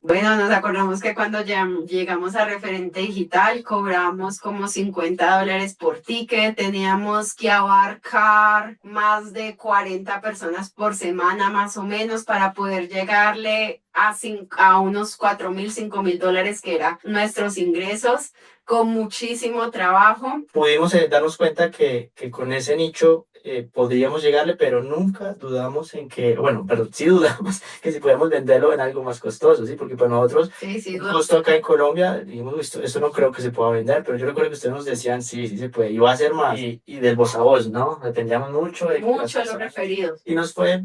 Bueno, nos acordamos que cuando llegamos a Referente Digital cobramos como $50 por ticket, teníamos que abarcar más de 40 personas por semana más o menos para poder llegarle a unos 4.000, $5.000 que eran nuestros ingresos con muchísimo trabajo. Pudimos darnos cuenta que con ese nicho podríamos llegarle, pero nunca dudamos en que, bueno, pero sí dudamos que si podemos venderlo en algo más costoso, ¿sí? Porque para nosotros, sí, un costo acá en Colombia, dijimos, "Uy, esto no creo que se pueda vender", pero yo recuerdo que ustedes nos decían, sí, sí se puede, y va a ser más, y del voz a voz, ¿no? Dependíamos mucho de que las Mucho de los personas... referidos. Y nos fue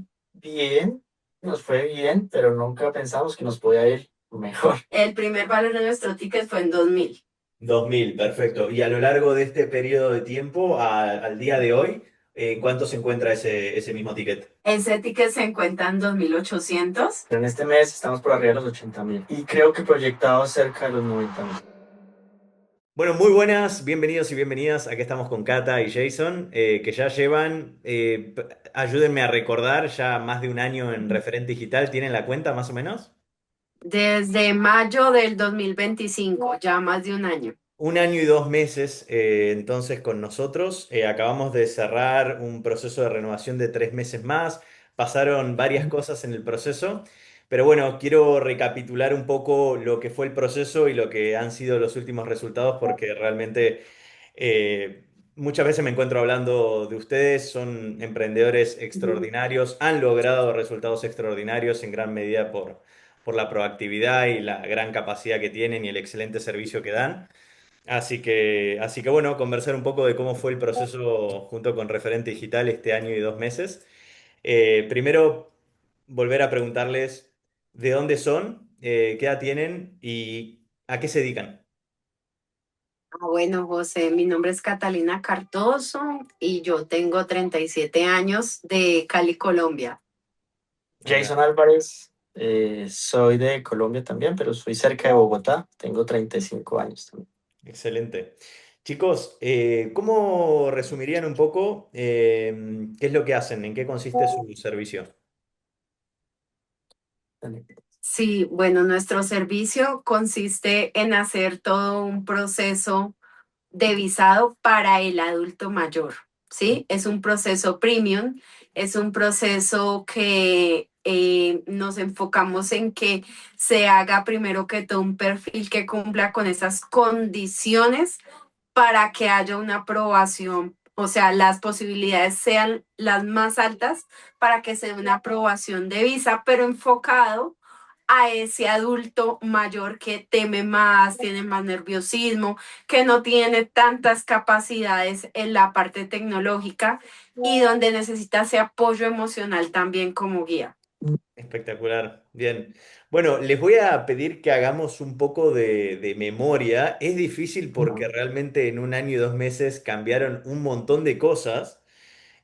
bien, pero nunca pensamos que nos podía ir mejor. El primer valor de nuestro ticket fue en 2.000. 2000, perfecto. Y a lo largo de este periodo de tiempo, al día de hoy, ¿en cuánto se encuentra ese mismo ticket? Ese ticket se encuentra en 2.800. Pero en este mes estamos por arriba de los 80.000. Y creo que proyectados cerca de los 90.000. Bueno, muy buenas, bienvenidos y bienvenidas. Aquí estamos con Cata y Jason, que ya llevan, ayúdenme a recordar, ya más de un año en Referente Digital. ¿Tienen la cuenta más o menos? Desde mayo del 2025, ya más de un año. Un año y 2 meses, entonces con nosotros. Acabamos de cerrar un proceso de renovación de 3 meses más. Pasaron varias cosas en el proceso, pero bueno, quiero recapitular un poco lo que fue el proceso y lo que han sido los últimos resultados, porque realmente muchas veces me encuentro hablando de ustedes. Son emprendedores extraordinarios, han logrado resultados extraordinarios en gran medida por la proactividad y la gran capacidad que tienen y el excelente servicio que dan. Así que bueno, conversar un poco de cómo fue el proceso junto con Referente Digital este año y 2 meses. Primero, volver a preguntarles de dónde son, qué edad tienen y a qué se dedican. Bueno, José, mi nombre es Catalina Cardoso y yo tengo 37 años de Cali, Colombia. Hola, Jason Álvarez, soy de Colombia también, pero soy cerca de Bogotá, tengo 35 años también. excelente. Chicos, ¿cómo resumirían un poco qué es lo que hacen, en qué consiste su servicio? Sí, bueno, nuestro servicio consiste en hacer todo un proceso de visado para el adulto mayor, ¿sí? Es un proceso premium, es un proceso que nos enfocamos en que se haga primero que todo un perfil que cumpla con esas condiciones para que haya una aprobación, o sea, las posibilidades sean las más altas para que sea una aprobación de visa, pero enfocado a ese adulto mayor que teme más, tiene más nerviosismo, que no tiene tantas capacidades en la parte tecnológica y donde necesita ese apoyo emocional también como guía. Espectacular, bien. Bueno, les voy a pedir que hagamos un poco de memoria. Es difícil porque realmente en un año y 2 meses cambiaron un montón de cosas.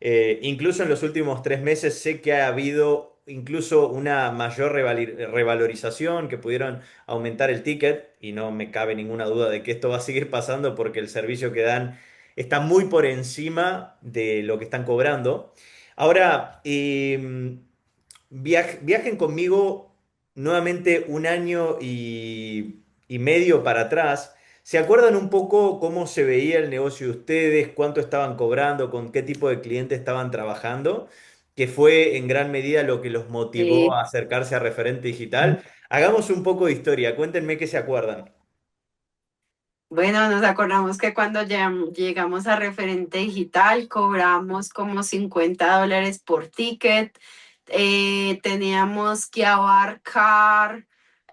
Incluso en los últimos 3 meses sé que ha habido incluso una mayor revalorización, que pudieron aumentar el ticket y no me cabe ninguna duda de que esto va a seguir pasando porque el servicio que dan está muy por encima de lo que están cobrando. Ahora, viajen conmigo nuevamente un año y medio para atrás. ¿Se acuerdan un poco cómo se veía el negocio de ustedes, cuánto estaban cobrando, con qué tipo de clientes estaban trabajando? Que fue en gran medida lo que los motivó Sí. a acercarse a Referente Digital. Hagamos un poco de historia, cuéntenme qué se acuerdan. Bueno, nos acordamos que cuando llegamos a Referente Digital cobramos como $50 por ticket, teníamos que abarcar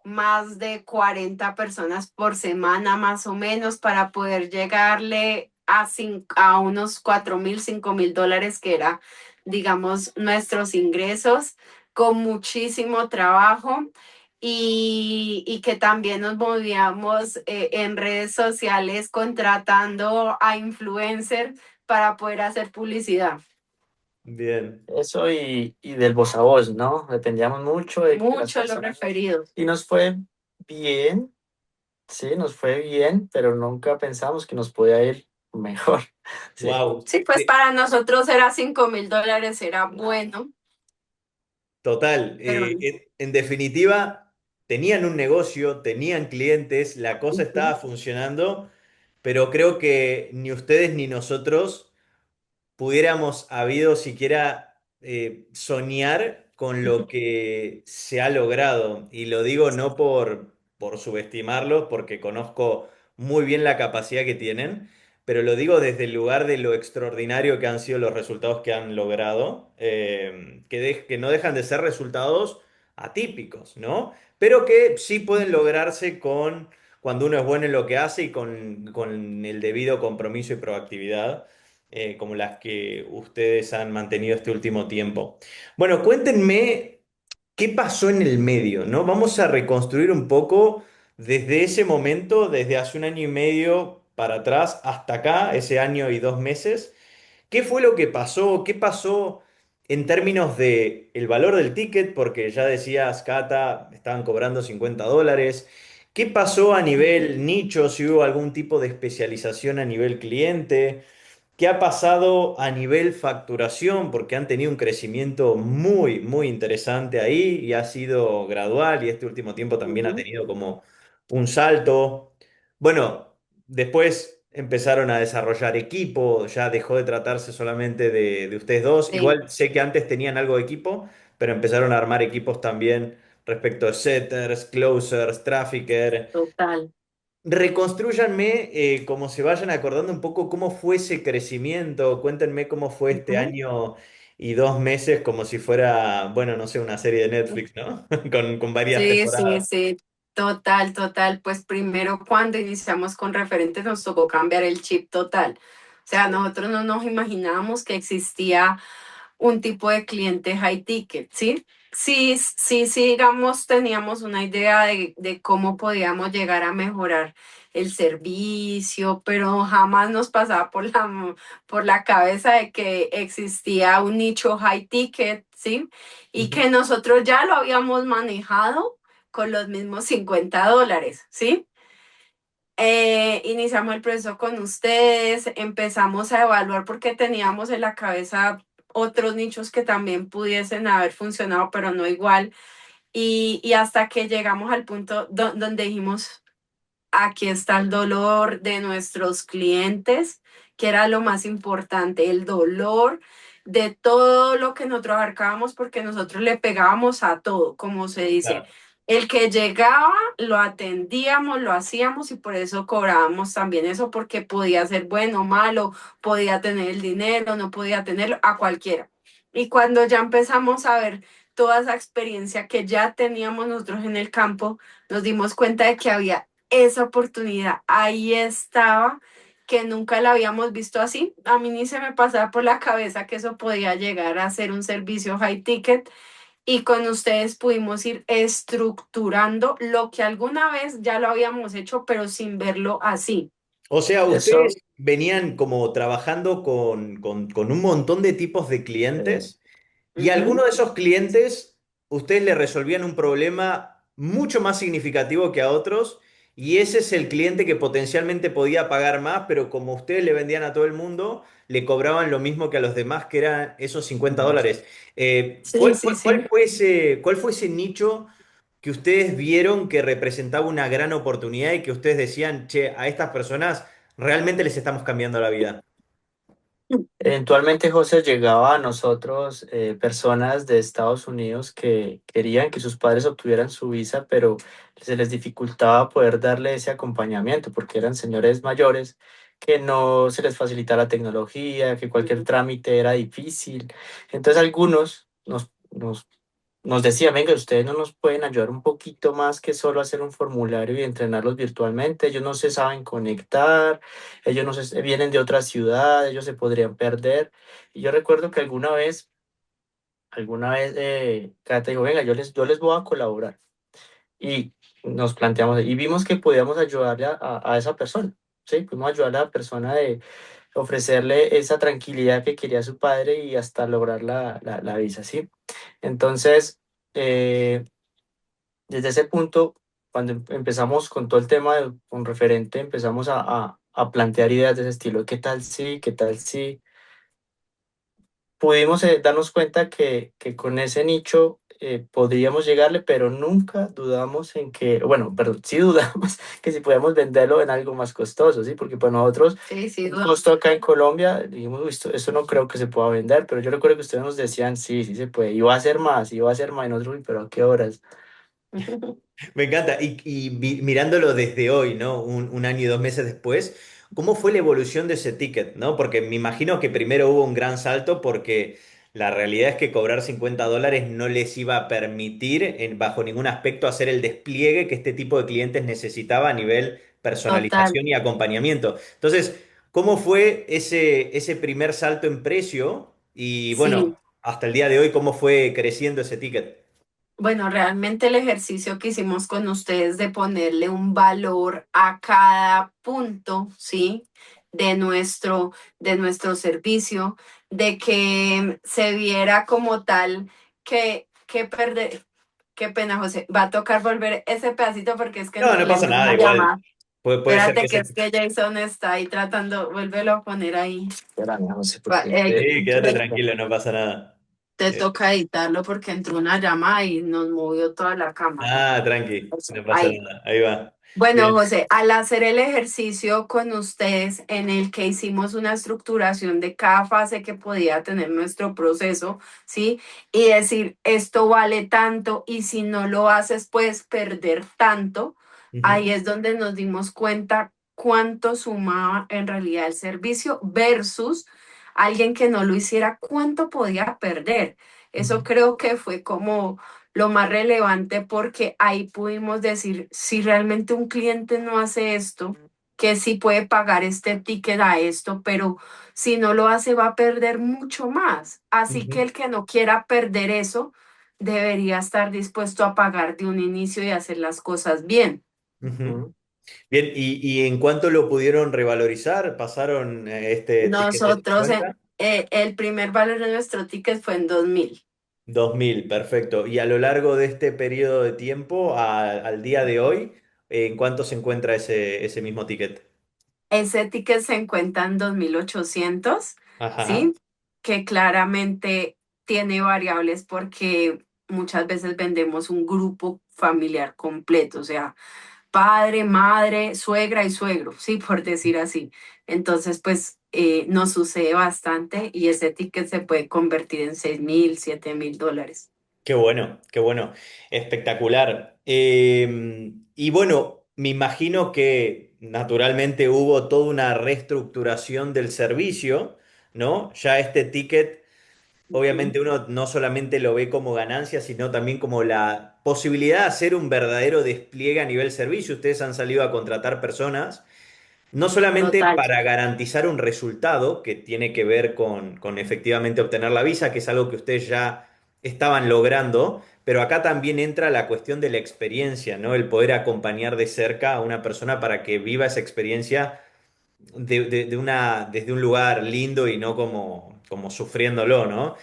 más de 40 personas por semana más o menos para poder llegarle a unos 4.000, $5.000 que era, digamos, nuestros ingresos con muchísimo trabajo y que también nos movíamos en redes sociales contratando a influencers para poder hacer publicidad. Bien. Eso y del voz a voz, ¿no? Dependíamos mucho de que las Mucho los personas... referidos. Y nos fue bien, sí, nos fue bien, pero nunca pensamos que nos podía ir mejor. Sí. Wow. Sí, pues para nosotros era $5.000, era bueno, Total. pero En definitiva. tenían un negocio, tenían clientes, la cosa Ujú, estaba funcionando, pero creo que ni ustedes ni nosotros pudiéramos habido siquiera soñar con lo que se ha logrado. Y lo digo no por subestimarlos, porque conozco muy bien la capacidad que tienen, pero lo digo desde el lugar de lo extraordinario que han sido los resultados que han logrado, que no dejan de ser resultados atípicos, ¿no? Pero que sí pueden lograrse con... cuando uno es bueno en lo que hace y con el debido compromiso y proactividad como las que ustedes han mantenido este último tiempo. Bueno, cuéntenme qué pasó en el medio, ¿no? Vamos a reconstruir un poco desde ese momento, desde hace un año y medio para atrás hasta acá, ese año y 2 meses. ¿Qué fue lo que pasó? ¿Qué pasó en términos de el valor del ticket? Porque ya decías, Cata, estaban cobrando $50. ¿Qué pasó a nivel nicho? Si hubo algún tipo de especialización a nivel cliente. ¿Qué ha pasado a nivel facturación? Porque han tenido un crecimiento muy, muy interesante ahí y ha sido gradual y este último tiempo también ha ujú. tenido como un salto. Bueno, después empezaron a desarrollar equipo, ya dejó de tratarse solamente de ustedes dos. Sí, Igual sé que antes tenían algo de equipo, pero empezaron a armar equipos también respecto a setters, closers, trafficker. total. Reconstrúyanme, como se vayan acordando un poco cómo fue ese crecimiento, cuéntenme cómo fue este Ujú. año y 2 meses, como si fuera, bueno, no sé, una serie de Netflix, ¿no? Con varias Sí, sí, temporadas. sí, total, total. Pues primero cuando iniciamos con referentes nos tocó cambiar el chip total. O sea, nosotros no nos imaginábamos que existía un tipo de cliente high ticket, ¿sí? Sí, sí, sí, digamos, teníamos una idea de cómo podíamos llegar a mejorar el servicio, pero jamás nos pasaba por la cabeza de que existía un nicho high ticket, ¿sí? Y Ujú. que nosotros ya lo habíamos manejado con los mismos $50, ¿sí? Iniciamos el proceso con ustedes, empezamos a evaluar porque teníamos en la cabeza otros nichos que también pudiesen haber funcionado, pero no igual. Y hasta que llegamos al punto donde dijimos, aquí está el dolor de nuestros clientes, que era lo más importante, el dolor de todo lo que nosotros abarcábamos, porque nosotros le pegábamos a todo, como se dice. Claro. El que llegaba, lo atendíamos, lo hacíamos y por eso cobrábamos también eso, porque podía ser bueno o malo, podía tener el dinero, no podía tenerlo, a cualquiera. Y cuando ya empezamos a ver toda esa experiencia que ya teníamos nosotros en el campo, nos dimos cuenta de que había esa oportunidad. Ahí estaba, que nunca la habíamos visto así. A mí ni se me pasaba por la cabeza que eso podía llegar a ser un servicio high ticket y con ustedes pudimos ir estructurando lo que alguna vez ya lo habíamos hecho, pero sin verlo así. O sea, Eso, ustedes venían como trabajando con un montón de tipos de eh, clientes. Y a Ujú, alguno de esos clientes, ustedes le resolvían un problema mucho más significativo que a otros, y ese es el cliente que potencialmente podía pagar más, pero como ustedes le vendían a todo el mundo, le cobraban lo mismo que a los demás, que eran esos $50. sí, sí, ¿Cuál sí. cuál fue ese nicho que ustedes vieron que representaba una gran oportunidad y que ustedes decían, che, a estas personas realmente les estamos cambiando la vida? eventualmente, José, llegaba a nosotros personas de Estados Unidos que querían que sus padres obtuvieran su visa, pero se les dificultaba poder darle ese acompañamiento porque eran señores mayores que no se les facilitaba la tecnología, que cualquier Ujú. trámite era difícil. Entonces algunos nos decía, venga, ustedes no nos pueden ayudar un poquito más que solo hacer un formulario y entrenarlos virtualmente. Ellos no se saben conectar, ellos no se, vienen de otra ciudad, ellos se podrían perder. Y yo recuerdo que alguna vez, Cata dijo, venga, yo les voy a colaborar. Y nos planteamos, y vimos que podíamos ayudarle a esa persona. Sí, pudimos ayudar a la persona de ofrecerle esa tranquilidad que quería su padre y hasta lograr la visa, ¿sí? Entonces, desde ese punto, cuando empezamos con todo el tema con referente, empezamos a plantear ideas de ese estilo. ¿Qué tal sí? ¿Qué tal sí? Pudimos darnos cuenta que con ese nicho podríamos llegarle, pero nunca dudamos en que, bueno, pero sí dudamos que si podíamos venderlo en algo más costoso, ¿sí? Porque para nosotros, Sí, sí, un costo acá en Colombia, dijimos, "Uy, esto no creo que se pueda vender", pero yo recuerdo que ustedes nos decían, sí, sí se puede, y va a ser más, y va a ser más, y nosotros, "Uy, pero ¿a qué horas?". Me encanta. Mirándolo desde hoy, ¿no? Un año y 2 meses después, ¿cómo fue la evolución de ese ticket, ¿no? Porque me imagino que primero hubo un gran salto porque la realidad es que cobrar $50 no les iba a permitir bajo ningún aspecto hacer el despliegue que este tipo de clientes necesitaba a nivel total. personalización y acompañamiento. Entonces, ¿cómo fue ese primer salto en precio? Y bueno, Sí. hasta el día de hoy, ¿cómo fue creciendo ese ticket? Bueno, realmente el ejercicio que hicimos con ustedes de ponerle un valor a cada punto, ¿sí? De nuestro servicio, de que se viera como tal que perder, qué pena, José, va a tocar volver ese pedacito porque es que No, no le pasa entró nada, una igual. llamada. Puede ser que Espérate que se... es que Jason está ahí tratando, vuélvelo a poner ahí. Espérame, José, Va, porque... Sí, quédate tranquilo, no pasa nada. te Eh, toca editarlo porque entró una llamada y nos movió toda la cámara. tranqui, Eso, no pasa ahí. nada. Ahí va. Bueno, Bien. José, al hacer el ejercicio con ustedes en el que hicimos una estructuración de cada fase que podía tener nuestro proceso, ¿sí? Y decir, esto vale tanto y si no lo haces, puedes perder tanto, Ujú, ahí es donde nos dimos cuenta cuánto sumaba en realidad el servicio versus alguien que no lo hiciera, cuánto podía perder. Eso ujú, creo que fue como lo más relevante porque ahí pudimos decir, si realmente un cliente no hace esto, que sí puede pagar este ticket a esto, pero si no lo hace va a perder mucho más. Así que ujú, el que no quiera perder eso, debería estar dispuesto a pagar de un inicio y hacer las cosas bien. ujú. Ujú. Bien, ¿y en cuánto lo pudieron revalorizar? ¿Pasaron este ticket de Nosotros, 50? el primer valor de nuestro ticket fue en 2000. 2000, perfecto. Y a lo largo de este periodo de tiempo, al día de hoy, ¿en cuánto se encuentra ese mismo ticket? Ese ticket se encuentra en 2800, Ajá. ¿sí? Que claramente tiene variables porque muchas veces vendemos un grupo familiar completo, o sea, padre, madre, suegra y suegro, sí, por decir así. Entonces, pues nos sucede bastante y ese ticket se puede convertir en 6000, $7000. Qué bueno, espectacular. Y bueno, me imagino que naturalmente hubo toda una reestructuración del servicio, ¿no? Ya este ticket, Ujú. obviamente uno no solamente lo ve como ganancia, sino también como la posibilidad de hacer un verdadero despliegue a nivel servicio. Ustedes han salido a contratar personas no solamente Total. para garantizar un resultado que tiene que ver con efectivamente obtener la visa, que es algo que ustedes ya estaban logrando, pero acá también entra la cuestión de la experiencia, ¿no? El poder acompañar de cerca a una persona para que viva esa experiencia desde un lugar lindo y no como sufriéndolo, ¿no?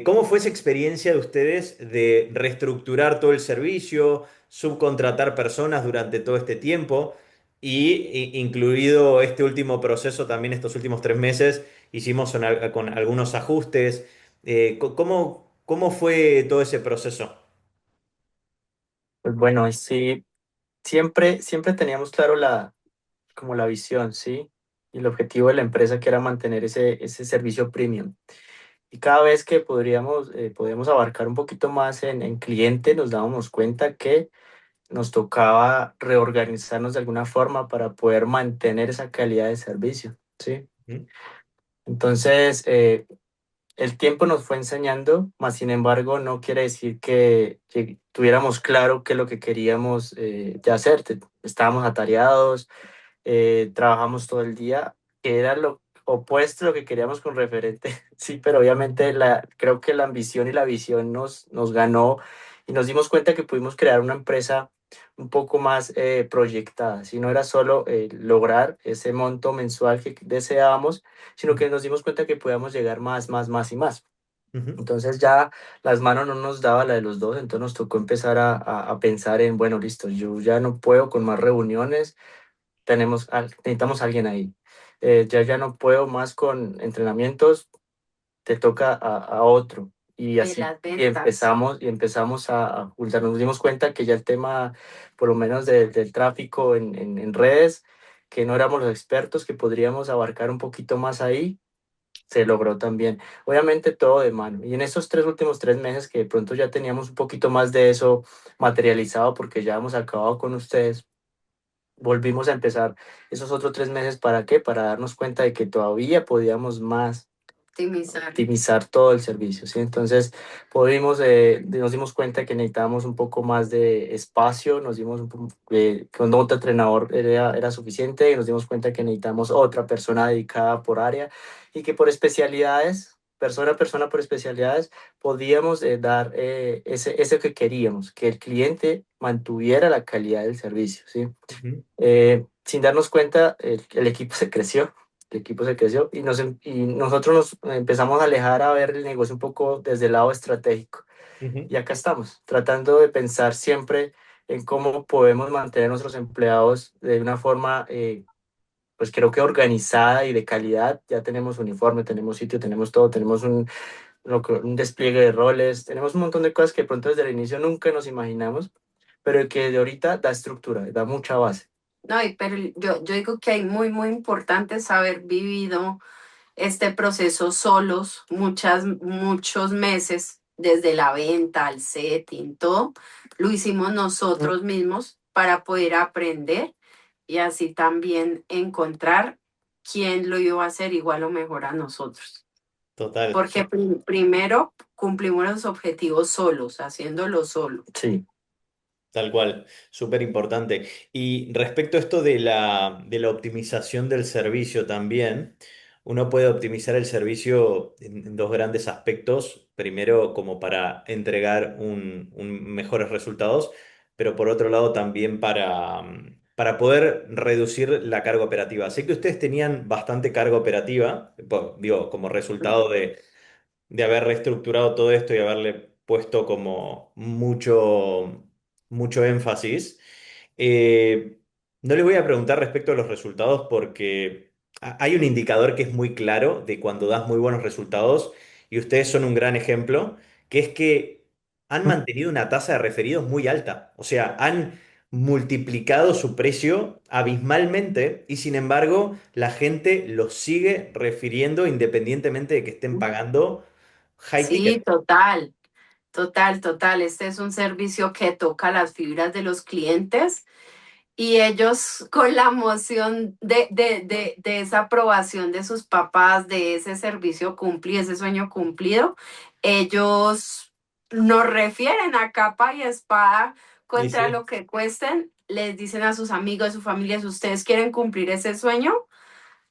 ¿Cómo fue esa experiencia de ustedes de reestructurar todo el servicio, subcontratar personas durante todo este tiempo? Incluido este último proceso, también estos últimos 3 meses, hicimos con algunos ajustes. ¿Cómo fue todo ese proceso? Pues bueno, sí, siempre teníamos claro como la visión, ¿sí? Y el objetivo de la empresa que era mantener ese servicio premium. Y cada vez que podíamos abarcar un poquito más en cliente, nos dábamos cuenta que nos tocaba reorganizarnos de alguna forma para poder mantener esa calidad de servicio, ¿sí? ¿Mm? Entonces, el tiempo nos fue enseñando, mas sin embargo no quiere decir que tuviéramos claro qué es lo que queríamos ya hacer. Estábamos atareados, trabajamos todo el día, que era lo opuesto a lo que queríamos con referente, sí, pero obviamente creo que la ambición y la visión nos ganó y nos dimos cuenta que pudimos crear una empresa un poco más proyectada, si no era solo lograr ese monto mensual que deseábamos, sino que nos dimos cuenta que podíamos llegar más y más. Ujú, Entonces ya las manos no nos daba la de los dos, entonces nos tocó empezar a pensar en, bueno, listo, yo ya no puedo con más reuniones, necesitamos a alguien ahí. Ya no puedo más con entrenamientos, te toca a otro. y de así las ventas. y empezamos a ajustar. Nos dimos cuenta que ya el tema, por lo menos del tráfico en redes, que no éramos los expertos, que podríamos abarcar un poquito más ahí, se logró también. Obviamente todo de mano. Y en estos últimos 3 meses que de pronto ya teníamos un poquito más de eso materializado porque ya hemos acabado con ustedes, volvimos a empezar esos otros 3 meses. ¿Para qué? Para darnos cuenta de que todavía podíamos más Optimizar. optimizar todo el servicio, ¿sí? Entonces, nos dimos cuenta que necesitábamos un poco más de espacio, nos dimos que con otro entrenador era suficiente y nos dimos cuenta que necesitamos otra persona dedicada por área y que por especialidades, persona a persona por especialidades, podíamos dar ese que queríamos, que el cliente mantuviera la calidad del servicio, ¿sí? Ujú, Sin darnos cuenta, el equipo se creció, el equipo se creció y nosotros nos empezamos a alejar a ver el negocio un poco desde el lado estratégico. ujú. Y acá estamos, tratando de pensar siempre en cómo podemos mantener a nuestros empleados de una forma, pues creo que organizada y de calidad. Ya tenemos uniforme, tenemos sitio, tenemos todo, tenemos un despliegue de roles, tenemos un montón de cosas que de pronto desde el inicio nunca nos imaginamos, pero que de ahorita da estructura, da mucha base. No, pero yo digo que hay muy importante haber vivido este proceso solos muchos meses, desde la venta, al setting, todo, lo hicimos nosotros mismos para poder aprender y así también encontrar quién lo iba a hacer igual o mejor a nosotros. Total. Porque primero cumplimos los objetivos solos, haciéndolo solo. Sí. Tal cual, súper importante. Y respecto a esto de la optimización del servicio también, uno puede optimizar el servicio en dos grandes aspectos. Primero, como para entregar mejores resultados, pero por otro lado también para poder reducir la carga operativa. Sé que ustedes tenían bastante carga operativa, digo, como resultado de haber reestructurado todo esto y haberle puesto como mucho énfasis. Eh, no les voy a preguntar respecto a los resultados porque hay un indicador que es muy claro de cuando das muy buenos resultados y ustedes son un gran ejemplo, que es que han mantenido una tasa de referidos muy alta. O sea, han multiplicado su precio abismalmente y sin embargo la gente los sigue refiriendo independientemente de que estén pagando high Sí, ticket. total. Este es un servicio que toca las fibras de los clientes y ellos con la emoción de esa aprobación de sus papás, de ese servicio cumplido, ese sueño cumplido, ellos nos refieren a capa y espada Y contra sí, lo que cuesten, les dicen a sus amigos, a sus familias, si ustedes quieren cumplir ese sueño,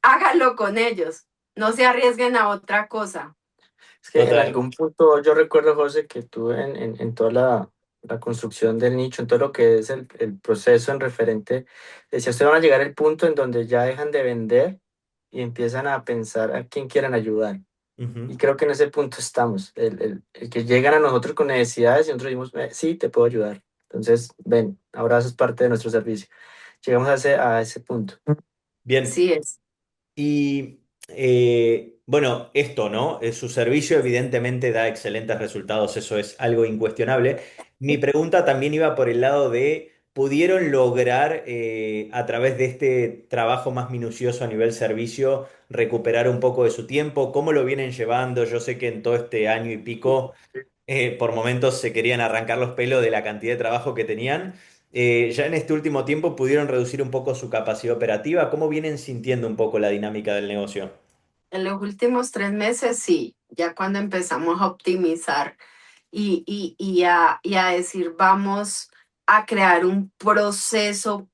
háganlo con ellos, no se arriesguen a otra cosa. Es que en total. algún punto yo recuerdo, José, que tú en toda la construcción del nicho, en todo lo que es el proceso en referente, decía, ustedes van a llegar al punto en donde ya dejan de vender y empiezan a pensar a quién quieren ayudar. Y Ujú. creo que en ese punto estamos, el que llegan a nosotros con necesidades y nosotros decimos, sí, te puedo ayudar. Entonces, ven, ahora eso es parte de nuestro servicio. Llegamos a ese punto. Bien. Sí es. Y bueno, esto, ¿no? Su servicio evidentemente da excelentes resultados, eso es algo incuestionable. Mi pregunta también iba por el lado de, ¿pudieron lograr a través de este trabajo más minucioso a nivel servicio recuperar un poco de su tiempo? ¿Cómo lo vienen llevando? Yo sé que en todo este año y pico por momentos se querían arrancar los pelos de la cantidad de trabajo que tenían. Ya en este último tiempo pudieron reducir un poco su capacidad operativa. ¿Cómo vienen sintiendo un poco la dinámica del negocio? En los últimos 3 meses, sí, ya cuando empezamos a optimizar y a decir, vamos a crear un proceso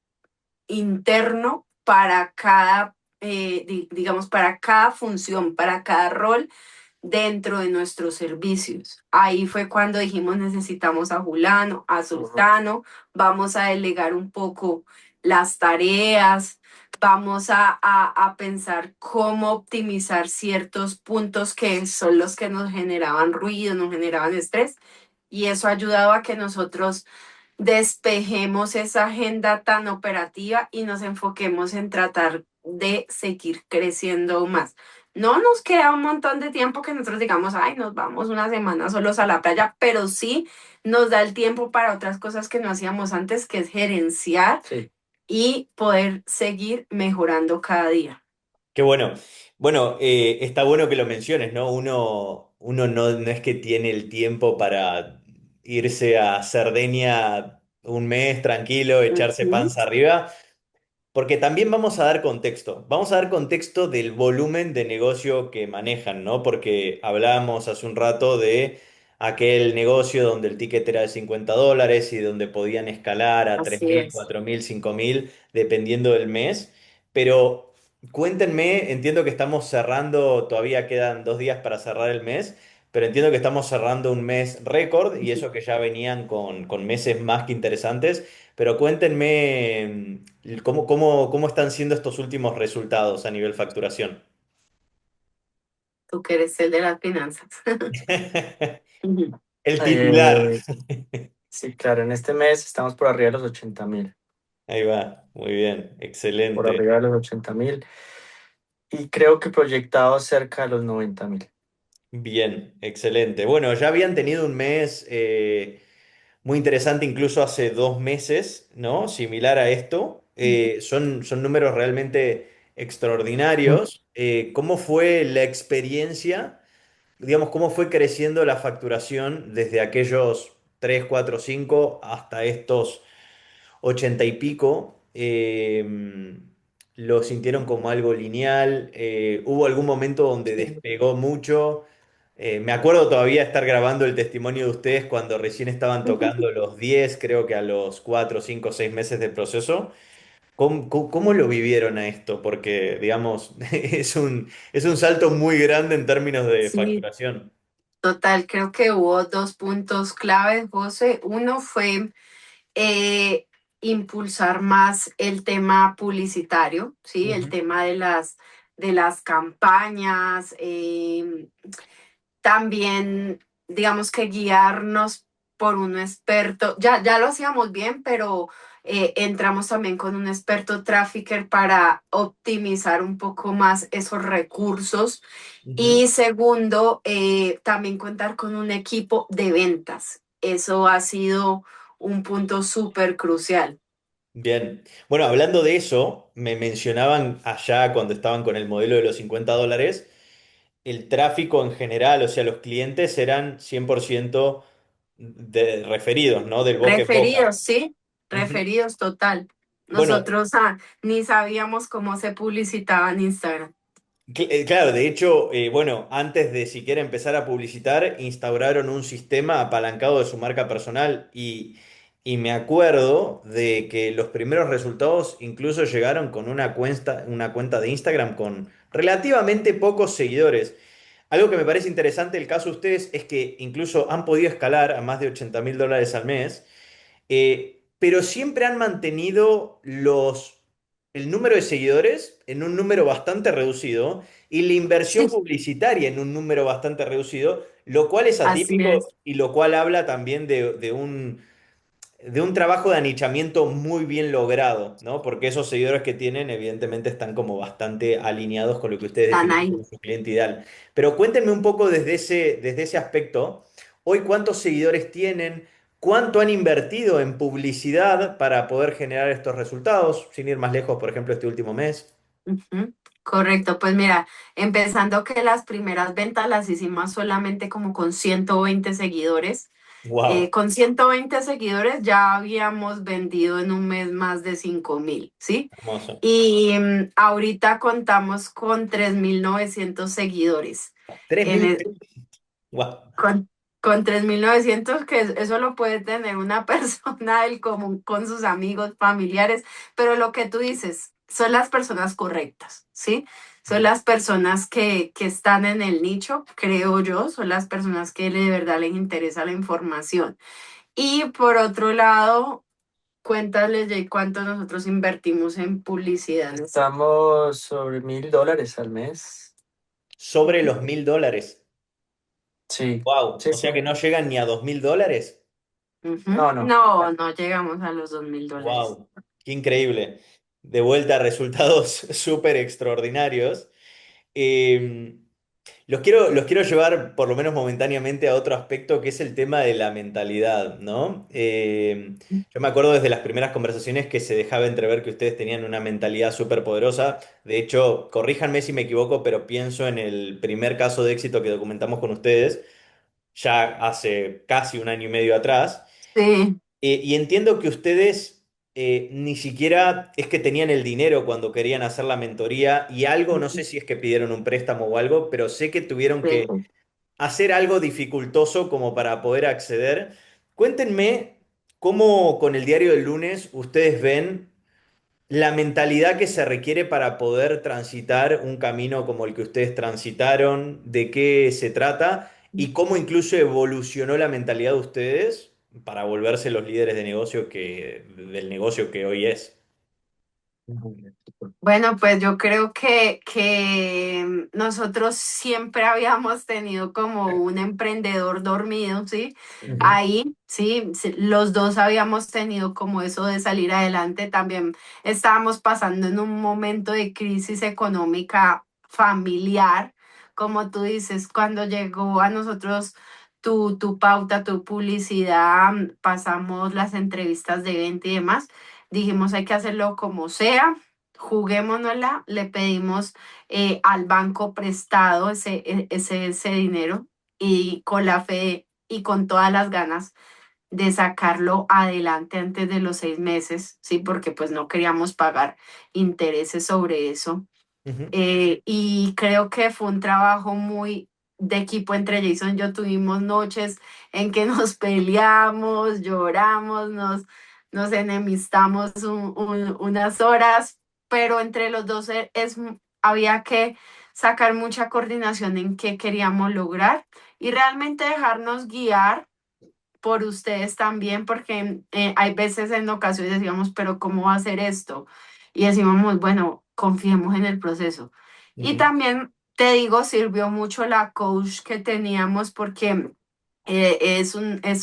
interno para cada, digamos, para cada función, para cada rol dentro de nuestros servicios. Ahí fue cuando dijimos necesitamos a Julano, a Ujú. Sultano, vamos a delegar un poco las tareas, vamos a pensar cómo optimizar ciertos puntos que son los que nos generaban ruido, nos generaban estrés y eso ha ayudado a que nosotros despejemos esa agenda tan operativa y nos enfoquemos en tratar de seguir creciendo más. No nos queda un montón de tiempo que nosotros digamos, ay, nos vamos una semana solos a la playa, pero sí nos da el tiempo para otras cosas que no hacíamos antes, que es gerenciar Sí. y poder seguir mejorando cada día. Qué bueno. Bueno, está bueno que lo menciones, ¿no? Uno no es que tiene el tiempo para irse a Cerdeña un mes tranquilo, echarse Ujú. panza arriba. Porque también vamos a dar contexto. Vamos a dar contexto del volumen de negocio que manejan, ¿no? Porque hablábamos hace un rato de aquel negocio donde el ticket era de $50 y donde podían escalar a tres Así mil, es. 4.000, 5.000, dependiendo del mes. Pero cuéntenme, entiendo que estamos cerrando, todavía quedan 2 días para cerrar el mes, pero entiendo que estamos cerrando un mes récord y eso que ya venían con meses más que interesantes. Pero cuéntenme cómo están siendo estos últimos resultados a nivel facturación. Tú que eres el de las finanzas. Ujú. El titular. Eh, sí, claro, en este mes estamos por arriba de los 80.000, Ahí va, muy bien, por excelente. arriba de los 80.000 y creo que proyectado cerca de los 90.000. Bien, excelente. Bueno, ya habían tenido un mes muy interesante, incluso hace 2 meses, ¿no? Similar a esto. Son números realmente extraordinarios. ¿Cómo fue la experiencia? Digamos, cómo fue creciendo la facturación desde aquellos 3 4 5 hasta estos 80 y pico. ¿Lo sintieron como algo lineal? ¿Hubo algún momento donde Sí. despegó mucho? Me acuerdo todavía estar grabando el testimonio de ustedes cuando recién estaban tocando los 10, creo que a los 4 5 6 meses de proceso. ¿Cómo lo vivieron a esto? Porque, digamos, es un salto muy grande en términos de Sí, facturación. total, creo que hubo dos puntos claves, José. Uno fue eh, impulsar más el tema publicitario, ¿sí? El Ujú. tema de las campañas, también, digamos que guiarnos por un experto, ya lo hacíamos bien, pero entramos también con un experto trafficker para optimizar un poco más esos recursos. Ujú. Y segundo, también contar con un equipo de ventas. Eso ha sido un punto súper crucial. Bien. Bueno, hablando de eso, me mencionaban allá cuando estaban con el modelo de los $50, el tráfico en general, o sea, los clientes eran 100% de referidos, ¿no? Del boca en boca. Referidos, sí, Ujú. referidos total. Bueno, Nosotros ni sabíamos cómo se publicitaba en Instagram. Claro, de hecho, bueno, antes de siquiera empezar a publicitar, instauraron un sistema apalancado de su marca personal y me acuerdo de que los primeros resultados incluso llegaron con una cuenta de Instagram con relativamente pocos seguidores. Algo que me parece interesante del caso de ustedes es que incluso han podido escalar a más de $80.000 al mes, pero siempre han mantenido el número de seguidores en un número bastante reducido y la inversión Sí, publicitaria en un número bastante reducido, lo cual es así es, atípico y lo cual habla también de un trabajo de anichamiento muy bien logrado, ¿no? Porque esos seguidores que tienen, evidentemente, están como bastante alineados con lo que ustedes están definen ahí. como su cliente ideal. Pero cuéntenme un poco desde ese aspecto. Hoy, ¿cuántos seguidores tienen? ¿Cuánto han invertido en publicidad para poder generar estos resultados? Sin ir más lejos, por ejemplo, este último mes. Ujú. Correcto, pues mira, empezando que las primeras ventas las hicimos solamente como con 120 seguidores. Wow, Con 120 seguidores ya habíamos vendido en un mes más de 5.000, ¿sí? hermoso. Y ahorita contamos con 3.900 seguidores. Tres En mil el- Wow. con 3.900 que eso lo puede tener una persona del común con sus amigos, familiares, pero lo que tú dices, son las personas correctas, ¿sí? Son las personas que están en el nicho, creo yo, son las personas que de verdad les interesa la información. Y por otro lado, cuéntales de cuánto nosotros invertimos en publicidad. Estamos sobre $1.000 al mes. Sobre los $1.000. Sí, Wow. sí, O sí. sea que no llegan ni a $2.000. Ujú. No, no. No, no llegamos a los $2.000. Wow, qué increíble. De vuelta a resultados súper extraordinarios. Eh, los quiero llevar, por lo menos momentáneamente, a otro aspecto que es el tema de la mentalidad, ¿no? Yo me acuerdo desde las primeras conversaciones que se dejaba entrever que ustedes tenían una mentalidad súper poderosa. De hecho, corríjanme si me equivoco, pero pienso en el primer caso de éxito que documentamos con ustedes, ya hace casi un año y medio atrás. Sí. Y entiendo que ustedes ni siquiera es que tenían el dinero cuando querían hacer la mentoría y algo, no sé si es que pidieron un préstamo o algo, pero sé que tuvieron que Sí. hacer algo dificultoso como para poder acceder. Cuéntenme cómo con el diario del lunes ustedes ven la mentalidad que se requiere para poder transitar un camino como el que ustedes transitaron, de qué se trata y cómo incluso evolucionó la mentalidad de ustedes para volverse los líderes de negocio del negocio que hoy es. Bueno, pues yo creo que nosotros siempre habíamos tenido como un emprendedor dormido, ¿sí? Ujú, Ahí, sí, sí, los dos habíamos tenido como eso de salir adelante. También estábamos pasando en un momento de crisis económica familiar, como tú dices, cuando llegó a nosotros tu pauta, tu publicidad, pasamos las entrevistas de venta y demás. Dijimos, hay que hacerlo como sea, juguémonosla, le pedimos al banco prestado ese dinero y con la fe y con todas las ganas de sacarlo adelante antes de los 6 meses, ¿sí? Porque pues no queríamos pagar intereses sobre eso. ujú, Y creo que fue un trabajo muy de equipo entre Jason y yo. Tuvimos noches en que nos peleamos, lloramos, nos enemistamos unas horas, pero entre los dos había que sacar mucha coordinación en qué queríamos lograr y realmente dejarnos guiar por ustedes también, porque hay veces en ocasiones decíamos, pero ¿cómo va a ser esto? Y decíamos, bueno, confiemos en el proceso. Y ujú. también, te digo, sirvió mucho la coach que teníamos porque es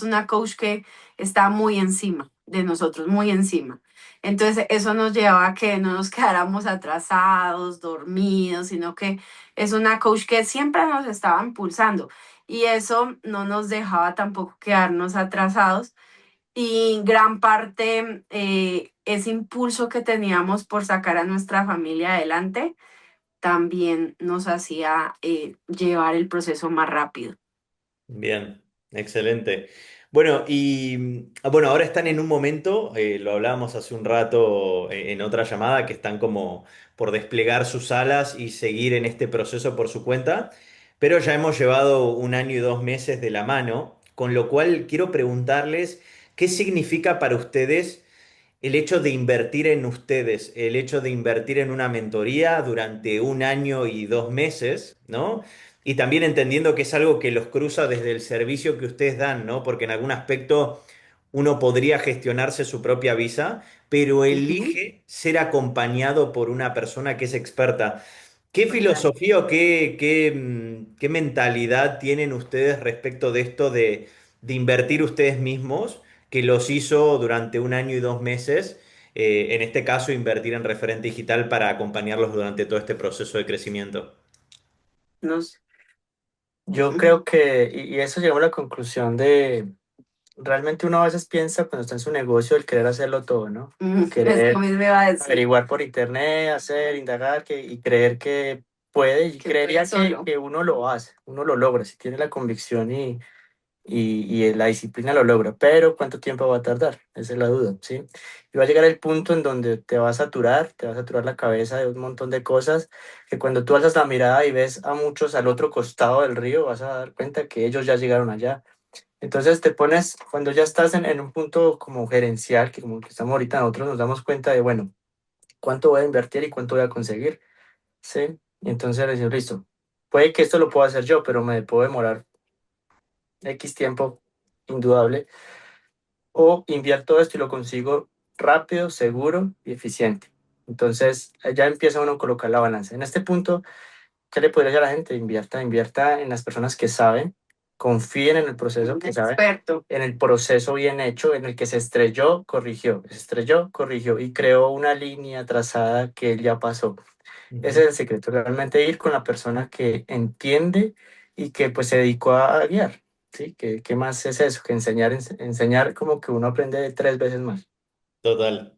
una coach que está muy encima de nosotros, muy encima. Entonces, eso nos llevaba a que no nos quedáramos atrasados, dormidos, sino que es una coach que siempre nos estaba impulsando y eso no nos dejaba tampoco quedarnos atrasados y gran parte ese impulso que teníamos por sacar a nuestra familia adelante también nos hacía llevar el proceso más rápido. Bien, excelente. Bueno, bueno, ahora están en un momento, lo hablábamos hace un rato en otra llamada, que están como por desplegar sus alas y seguir en este proceso por su cuenta, pero ya hemos llevado un año y 2 meses de la mano, con lo cual quiero preguntarles qué significa para ustedes el hecho de invertir en ustedes, el hecho de invertir en una mentoría durante un año y 2 meses, ¿no? Y también entendiendo que es algo que los cruza desde el servicio que ustedes dan, ¿no? Porque en algún aspecto uno podría gestionarse su propia visa, pero Ujú. elige ser acompañado por una persona que es experta. ¿Qué Total. filosofía o qué mentalidad tienen ustedes respecto de esto de invertir ustedes mismos, que los hizo durante un año y 2 meses? En este caso, invertir en referente digital para acompañarlos durante todo este proceso de crecimiento. Nos, Yo creo que, y eso llegamos a la conclusión de, realmente uno a veces piensa cuando está en su negocio el querer hacerlo todo, ¿no? esto Querer mismo iba a decir, averiguar por internet, hacer, indagar y creer que puede y que puede creería solo. que uno lo hace, uno lo logra, si tiene la convicción y la disciplina lo logra, pero ¿cuánto tiempo va a tardar? Esa es la duda, ¿sí? Y va a llegar el punto en donde te va a saturar la cabeza de un montón de cosas que cuando tú alzas la mirada y ves a muchos al otro costado del río, vas a dar cuenta que ellos ya llegaron allá. Entonces te pones, cuando ya estás en un punto como gerencial, que como que estamos ahorita nosotros nos damos cuenta de, bueno, ¿cuánto voy a invertir y cuánto voy a conseguir? ¿Sí? Y entonces le digo, listo, puede que esto lo pueda hacer yo, pero me puedo demorar X tiempo indudable, o invierto esto y lo consigo rápido, seguro y eficiente. Entonces, ya empieza uno a colocar la balanza. En este punto, ¿qué le podría decir a la gente? Invierta en las personas que saben confíen en el proceso, Un que saben experto. en el proceso bien hecho, en el que se estrelló, corrigió y creó una línea trazada que él ya pasó. Ese Ujú. es el secreto, realmente ir con la persona que entiende y que pues se dedicó a guiar, ¿sí? ¿Qué más es eso? Que enseñar, enseñar como que uno aprende 3 veces más. Total.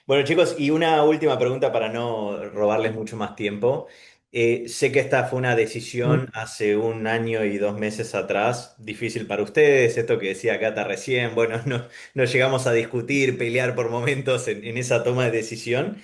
Bueno, chicos, y una última pregunta para no robarles mucho más tiempo. Sé que esta fue una decisión hace un año y 2 meses atrás, difícil para ustedes, esto que decía Cata recién, bueno, no, nos llegamos a discutir, pelear por momentos en esa toma de decisión.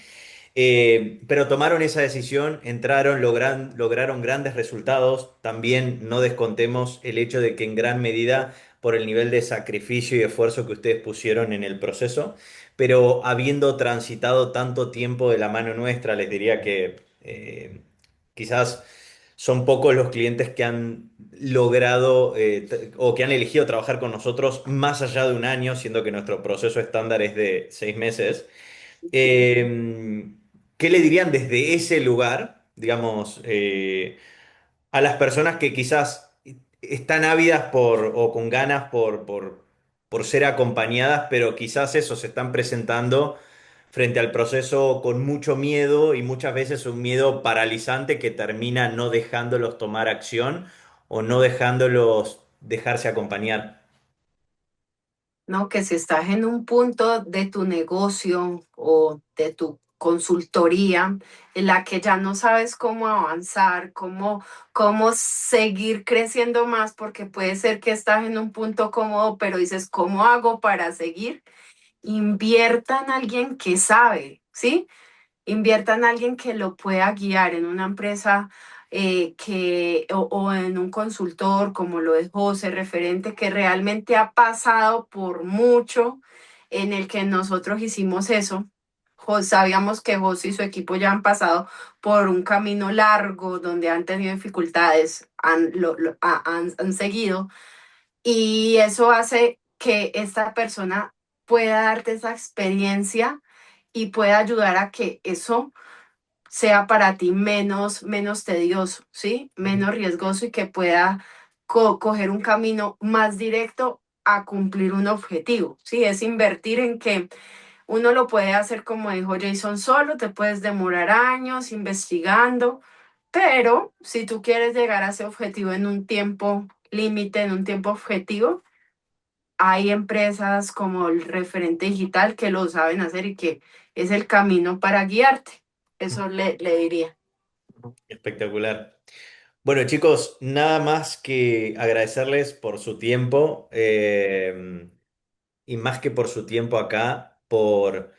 Pero tomaron esa decisión, entraron, lograron grandes resultados. También no descontemos el hecho de que en gran medida por el nivel de sacrificio y esfuerzo que ustedes pusieron en el proceso, pero habiendo transitado tanto tiempo de la mano nuestra, les diría que quizás son pocos los clientes que han logrado o que han elegido trabajar con nosotros más allá de un año, siendo que nuestro proceso estándar es de 6 meses. Eh, ¿Qué le dirían desde ese lugar, digamos, a las personas que quizás están ávidas o con ganas por ser acompañadas, pero quizás eso se están presentando frente al proceso con mucho miedo y muchas veces un miedo paralizante que termina no dejándolos tomar acción o no dejándolos dejarse acompañar? ¿No? Que si estás en un punto de tu negocio o de tu consultoría en la que ya no sabes cómo avanzar, cómo seguir creciendo más, porque puede ser que estás en un punto cómodo, pero dices, ¿cómo hago para seguir? Invierta en alguien que sabe, ¿sí? Invierta en alguien que lo pueda guiar en una empresa o en un consultor como lo es José, referente que realmente ha pasado por mucho en el que nosotros hicimos eso. Sabíamos que José y su equipo ya han pasado por un camino largo donde han tenido dificultades, han seguido y eso hace que esta persona pueda darte esa experiencia y pueda ayudar a que eso sea para ti menos tedioso, ¿sí? Menos riesgoso y que pueda coger un camino más directo a cumplir un objetivo, ¿sí? Es invertir en que uno lo puede hacer como dijo Jason solo, te puedes demorar años investigando, pero si tú quieres llegar a ese objetivo en un tiempo límite, en un tiempo objetivo, hay empresas como el referente digital que lo saben hacer y que es el camino para guiarte. Eso le diría. Espectacular. Bueno, chicos, nada más que agradecerles por su tiempo y más que por su tiempo acá, por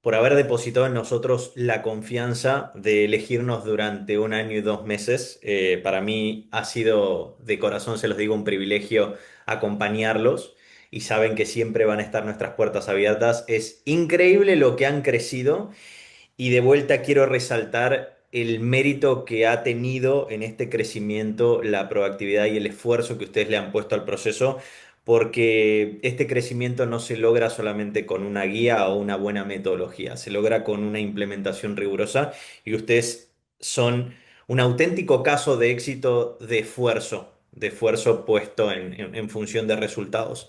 haber depositado en nosotros la confianza de elegirnos durante un año y 2 meses. Para mí ha sido, de corazón se los digo, un privilegio acompañarlos y saben que siempre van a estar nuestras puertas abiertas. Es increíble lo que han crecido y de vuelta quiero resaltar el mérito que ha tenido en este crecimiento la proactividad y el esfuerzo que ustedes le han puesto al proceso, porque este crecimiento no se logra solamente con una guía o una buena metodología, se logra con una implementación rigurosa y ustedes son un auténtico caso de éxito de esfuerzo puesto en función de resultados.